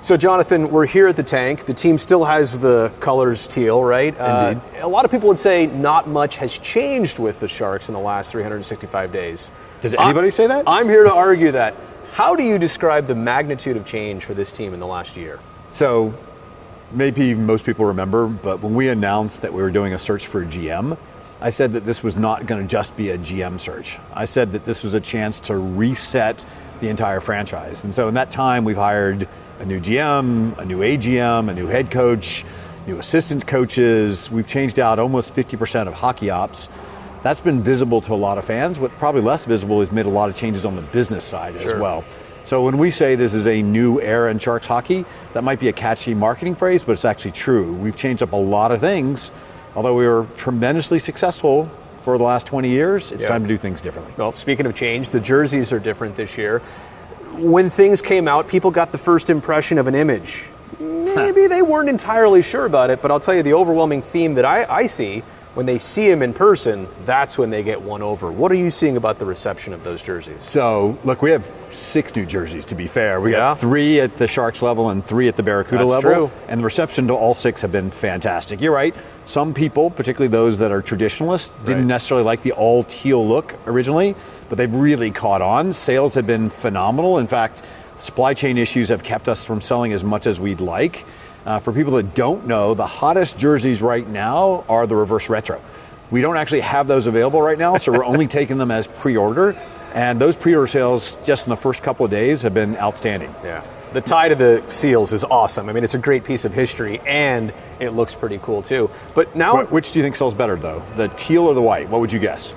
So, Jonathan, we're here at the tank. The team still has the colors teal, right? Indeed. A lot of people would say not much has changed with the Sharks in the last 365 days. Does anybody say that? I'm here to argue that. How do you describe the magnitude of change for this team in the last year? So, maybe most people remember, but when we announced that we were doing a search for a GM, I said that this was not going to just be a GM search. I said that this was a chance to reset the entire franchise. And so in that time, we've hired a new GM, a new AGM, a new head coach, new assistant coaches. We've changed out almost 50% of hockey ops. That's been visible to a lot of fans. What probably less visible is made a lot of changes on the business side as well. So when we say this is a new era in Sharks hockey, that might be a catchy marketing phrase, but it's actually true. We've changed up a lot of things. Although we were tremendously successful for the last 20 years, it's time to do things differently. Well, speaking of change, the jerseys are different this year. When things came out, people got the first impression of an image. Maybe they weren't entirely sure about it, but I'll tell you the overwhelming theme that I see when they see him in person, that's when they get won over. What are you seeing about the reception of those jerseys? So, look, we have 6 new jerseys, to be fair. We got 3 at the Sharks level and 3 at the Barracuda level. True. And the reception to all 6 have been fantastic. You're right. Some people, particularly those that are traditionalists, didn't necessarily like the all teal look originally, but they've really caught on. Sales have been phenomenal. In fact, supply chain issues have kept us from selling as much as we'd like. For people that don't know, the hottest jerseys right now are the reverse retro. We don't actually have those available right now, so we're only taking them as pre-order. And those pre-order sales just in the first couple of days have been outstanding. Yeah. The tie to the seals is awesome. I mean, it's a great piece of history, and it looks pretty cool, too. But now, which do you think sells better, though? The teal or the white? What would you guess?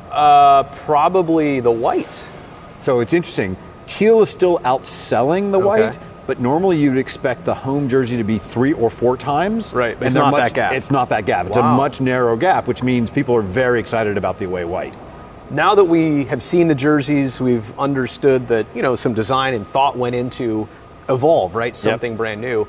Probably the white. So it's interesting. Teal is still outselling the white. But normally you'd expect the home jersey to be 3 or 4 times. Right, but it's not that gap. It's not that gap. It's a much narrower gap, which means people are very excited about the away white. Now that we have seen the jerseys, we've understood that, some design and thought went into evolve, right? Something brand new.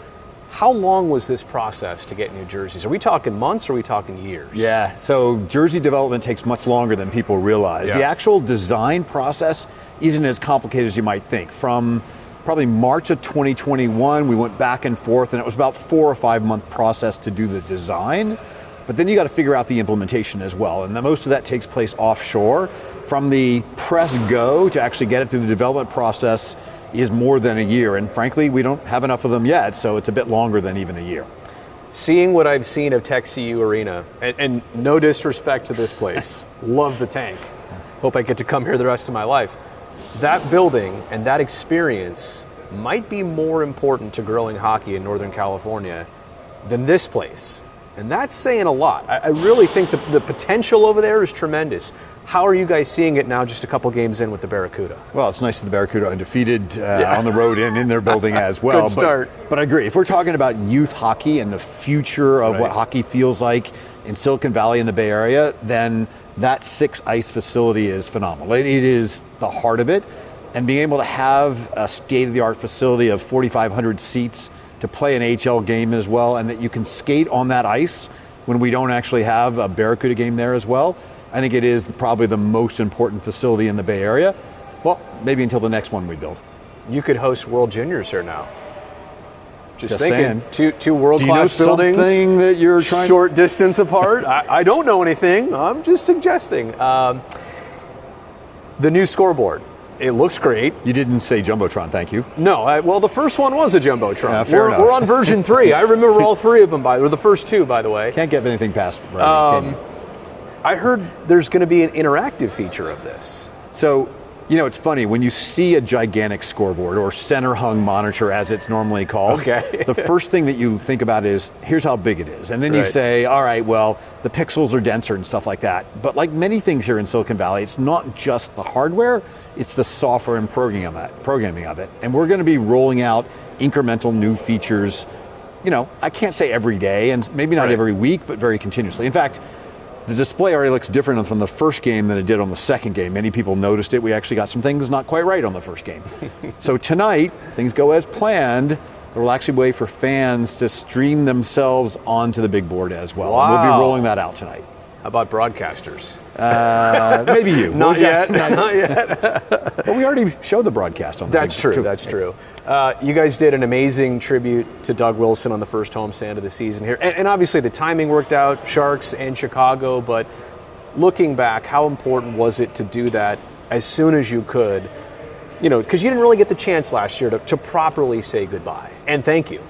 How long was this process to get new jerseys? Are we talking months or are we talking years? Yeah, so jersey development takes much longer than people realize. The actual design process isn't as complicated as you might think. From probably March of 2021, we went back and forth, and it was about 4 or 5 month process to do the design. But then you got to figure out the implementation as well. And most of that takes place offshore. From the press go to actually get it through the development process is more than a year. And frankly, we don't have enough of them yet, so it's a bit longer than even a year. Seeing what I've seen of Tech CU Arena, and no disrespect to this place, love the tank. Hope I get to come here the rest of my life. That building and that experience might be more important to growing hockey in Northern California than this place. And that's saying a lot. I really think the potential over there is tremendous. How are you guys seeing it now just a couple games in with the Barracuda? Well, it's nice that the Barracuda are undefeated on the road and in their building as well. Good start. But I agree. If we're talking about youth hockey and the future of what hockey feels like in Silicon Valley and the Bay Area, then that 6-ice facility is phenomenal. It is the heart of it. And being able to have a state-of-the-art facility of 4,500 seats to play an AHL game as well, and that you can skate on that ice when we don't actually have a Barracuda game there as well, I think it is probably the most important facility in the Bay Area. Well, maybe until the next one we build. You could host World Juniors here now. Just thinking. Saying. Two world-class buildings, something that you're trying short distance apart. I don't know anything. I'm just suggesting. The new scoreboard. It looks great. You didn't say Jumbotron, thank you. No, well, the first one was a Jumbotron. Fair enough. We're on version 3. I remember all 3 of them, or the first 2, by the way. Can't get anything past can you? I heard there's going to be an interactive feature of this. So, it's funny, when you see a gigantic scoreboard or center hung monitor as it's normally called, the first thing that you think about is, here's how big it is. And then you say, all right, well, the pixels are denser and stuff like that. But like many things here in Silicon Valley, it's not just the hardware, it's the software and programming of it. And we're going to be rolling out incremental new features, I can't say every day, and maybe not every week, but very continuously. In fact, the display already looks different from the first game than it did on the second game. Many people noticed it. We actually got some things not quite right on the first game. So tonight, things go as planned. There will actually be a way for fans to stream themselves onto the big board as well. Wow. And we'll be rolling that out tonight. How about broadcasters? Maybe you. Not yet. Not yet. But we already showed the broadcast on the That's true. That's true. You guys did an amazing tribute to Doug Wilson on the first homestand of the season here. And obviously the timing worked out, Sharks and Chicago, but looking back, how important was it to do that as soon as you could? You know, because you didn't really get the chance last year to properly say goodbye. And thank you.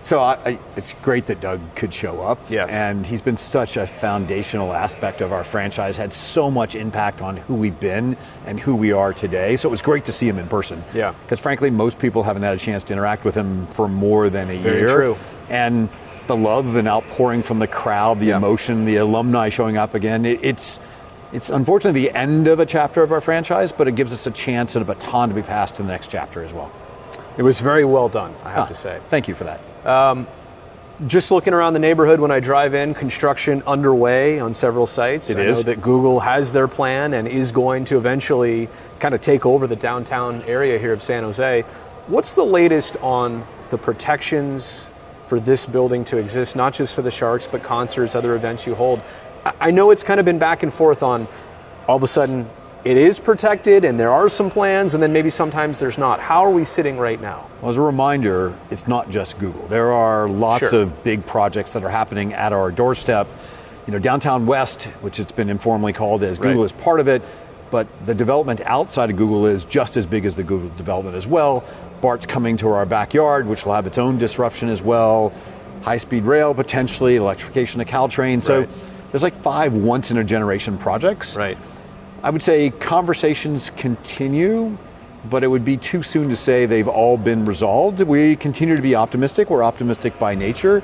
So it's great that Doug could show up. Yes. And he's been such a foundational aspect of our franchise, had so much impact on who we've been and who we are today. So it was great to see him in person. Yeah. Because frankly, most people haven't had a chance to interact with him for more than a year. Very true. And the love and outpouring from the crowd, the emotion, the alumni showing up again, it's unfortunately the end of a chapter of our franchise, but it gives us a chance and a baton to be passed to the next chapter as well. It was very well done, I have to say. Thank you for that. Just looking around the neighborhood when I drive in, construction underway on several sites. I know that Google has their plan and is going to eventually kind of take over the downtown area here of San Jose. What's the latest on the protections for this building to exist, not just for the Sharks, but concerts, other events you hold? I know it's kind of been back and forth on all of a sudden it is protected and there are some plans and then maybe sometimes there's not. How are we sitting right now? Well, as a reminder, it's not just Google. There are lots of big projects that are happening at our doorstep. You know, Downtown West, which it's been informally called as Google, is part of it, but the development outside of Google is just as big as the Google development as well. BART's coming to our backyard, which will have its own disruption as well. High-speed rail, potentially, electrification of Caltrain. So there's like 5 once-in-a-generation projects. Right. I would say conversations continue, but it would be too soon to say they've all been resolved. We continue to be optimistic. We're optimistic by nature,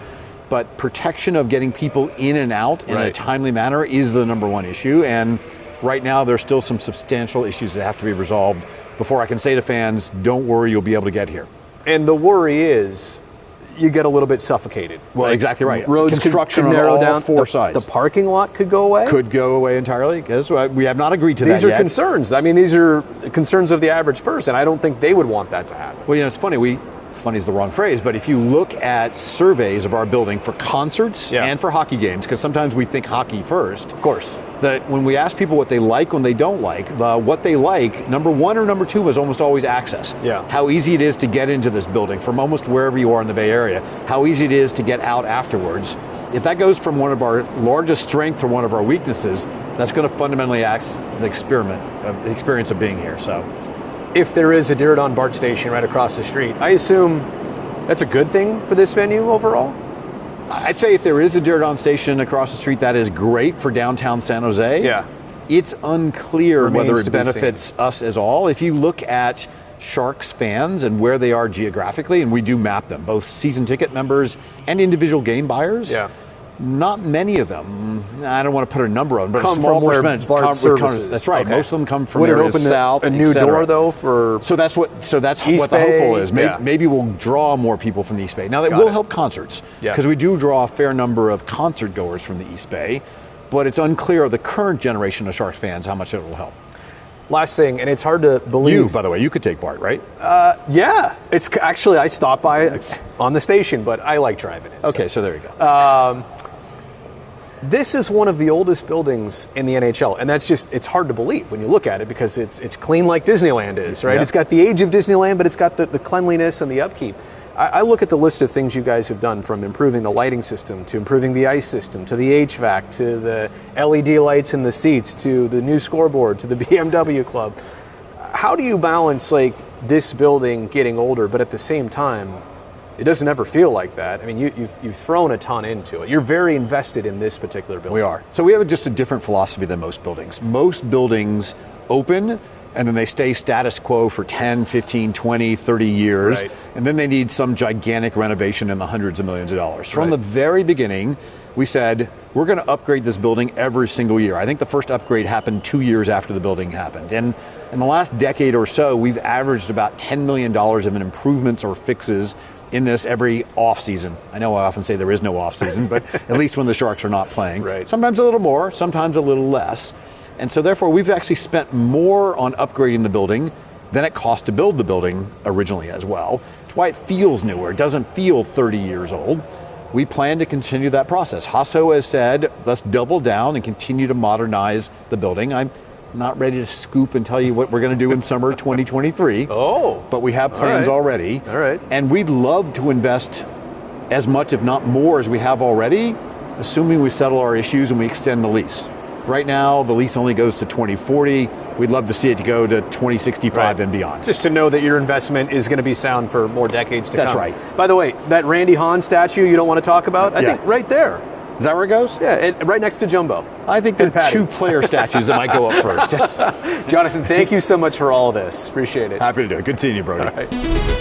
but protection of getting people in and out in a timely manner is the number one issue. And right now, there's still some substantial issues that have to be resolved before I can say to fans, don't worry, you'll be able to get here. And the worry is, you get a little bit suffocated. Well, exactly right. Roads construction could narrow on all down. 4 sides. The parking lot could go away? Could go away entirely. Because we have not agreed to that yet. These are concerns. I mean, these are concerns of the average person. I don't think they would want that to happen. Well, you know, it's funny. Funny is the wrong phrase, but if you look at surveys of our building for concerts and for hockey games, because sometimes we think hockey first. Of course. That when we ask people what they like, when they don't like, what they like, number 1 or number 2 was almost always access. Yeah. How easy it is to get into this building from almost wherever you are in the Bay Area. How easy it is to get out afterwards. If that goes from one of our largest strengths to one of our weaknesses, that's going to fundamentally act the experience of being here. So, if there is a Diridon BART station right across the street, I assume that's a good thing for this venue overall? I'd say if there is a Diridon station across the street, that is great for downtown San Jose. Yeah. It's unclear whether it benefits seen. us at all. If you look at Sharks fans and where they are geographically, and we do map them, both season ticket members and individual game buyers, not many of them, I don't want to put a number on, but come a small from where percentage BART services. That's right. Most of them come from Would it areas open south, a new door though for? So that's what the hopeful is. Maybe we'll draw more people from the East Bay. Now that will help concerts because we do draw a fair number of concert goers from the East Bay, but it's unclear of the current generation of Sharks fans how much it will help. Last thing, and it's hard to believe. You, by the way, you could take BART, right? Yeah. It's actually I stopped by on the station, but I like driving it. Okay, so there you go. This is one of the oldest buildings in the NHL, and it's hard to believe when you look at it because it's clean like Disneyland is, right? It's got the age of Disneyland, but it's got the cleanliness and the upkeep. I look at the list of things you guys have done, from improving the lighting system to improving the ice system to the HVAC to the LED lights in the seats to the new scoreboard to the BMW club. How do you balance like this building getting older, but at the same time, it doesn't ever feel like that? I mean, you've thrown a ton into it. You're very invested in this particular building. We are. So we have just a different philosophy than most buildings. Most buildings open and then they stay status quo for 10, 15, 20, 30 years. And then they need some gigantic renovation in the hundreds of millions of dollars. From the very beginning, we said, we're going to upgrade this building every single year. I think the first upgrade happened 2 years after the building happened. And in the last decade or so, we've averaged about $10 million of improvements or fixes in this every off season. I know I often say there is no off season, but at least when the Sharks are not playing. Sometimes a little more, sometimes a little less. And so therefore we've actually spent more on upgrading the building than it cost to build the building originally as well. It's why it feels newer. It doesn't feel 30 years old. we plan to continue that process. Hasso has said, let's double down and continue to modernize the building. I'm not ready to scoop and tell you what we're going to do in summer 2023. Oh. But we have plans already. All right. And we'd love to invest as much, if not more, as we have already, assuming we settle our issues and we extend the lease. Right now, the lease only goes to 2040. We'd love to see it go to 2065 and beyond. Just to know that your investment is going to be sound for more decades to come. That's right. By the way, that Randy Hahn statue you don't want to talk about? I think right there. Is that where it goes? Yeah, and right next to Jumbo. I think there are 2 player statues that might go up first. Jonathan, thank you so much for all of this. Appreciate it. Happy to do it. Good seeing you, Brody. All right.